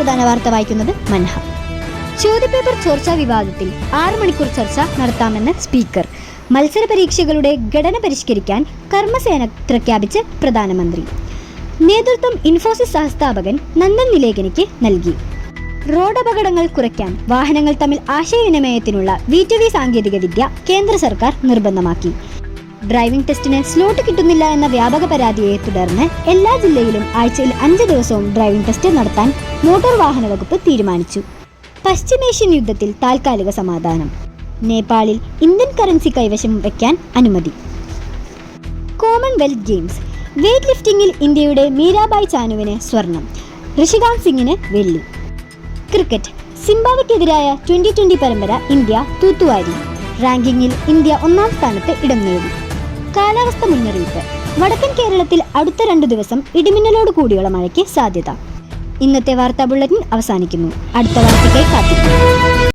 പ്രധാന വാർത്ത വായിക്കുന്നത് മൻഹ. ചോദ്യപേപ്പർ ചോർച്ചാ വിവാദത്തിൽ 6 മണിക്കൂർ ചർച്ച നടത്താമെന്ന് സ്പീക്കർ. മത്സര പരീക്ഷകളുടെ ഘടന പരിഷ്കരിക്കാൻ കർമ്മസേന പ്രഖ്യാപിച്ച് പ്രധാനമന്ത്രി. നേതൃത്വം ഇൻഫോസിസ് സഹസ്ഥാപകൻ നന്ദൻ നിലേകനിക്ക് നൽകി. റോഡപകടങ്ങൾ കുറയ്ക്കാൻ വാഹനങ്ങൾ തമ്മിൽ ആശയവിനിമയത്തിനുള്ള V2V സാങ്കേതിക വിദ്യ കേന്ദ്ര സർക്കാർ നിർബന്ധമാക്കി. ഡ്രൈവിംഗ് ടെസ്റ്റിന് സ്ലോട്ട് കിട്ടുന്നില്ല എന്ന വ്യാപക പരാതിയെ തുടർന്ന് എല്ലാ ജില്ലയിലും ആഴ്ചയിൽ 5 ദിവസവും ഡ്രൈവിംഗ് ടെസ്റ്റ് നടത്താൻ മോട്ടോർ വാഹന വകുപ്പ് തീരുമാനിച്ചു. പശ്ചിമേഷ്യൻ യുദ്ധത്തിൽ താൽക്കാലിക സമാധാനം. നേപ്പാളിൽ ഇന്ത്യൻ കറൻസി കൈവശം വയ്ക്കാൻ അനുമതി. Commonwealth games. വെയ്റ്റ് ലിഫ്റ്റിംഗിൽ ഇന്ത്യയുടെ മീരാബായ് ചാനുവിന് സ്വർണം, ഋഷികാന്ത് സിംഗിന് വെള്ളി. ക്രിക്കറ്റ്. സിംബാബ്വെക്കെതിരായ 2020 പരമ്പര ഇന്ത്യ തൂത്തുവാരി. റാങ്കിങ്ങിൽ ഇന്ത്യ 1-ാം സ്ഥാനത്ത് ഇടം നേടി. കാലാവസ്ഥ മുന്നറിയിപ്പ്. വടക്കൻ കേരളത്തിൽ അടുത്ത 2 ദിവസം ഇടിമിന്നലോട് കൂടിയുള്ള മഴയ്ക്ക് സാധ്യത. ഇന്നത്തെ വാർത്താ ബുള്ളറ്റിൻ അവസാനിക്കുന്നു. അടുത്ത വാർത്തയ്ക്കായി കാത്തിരിക്കുന്നു.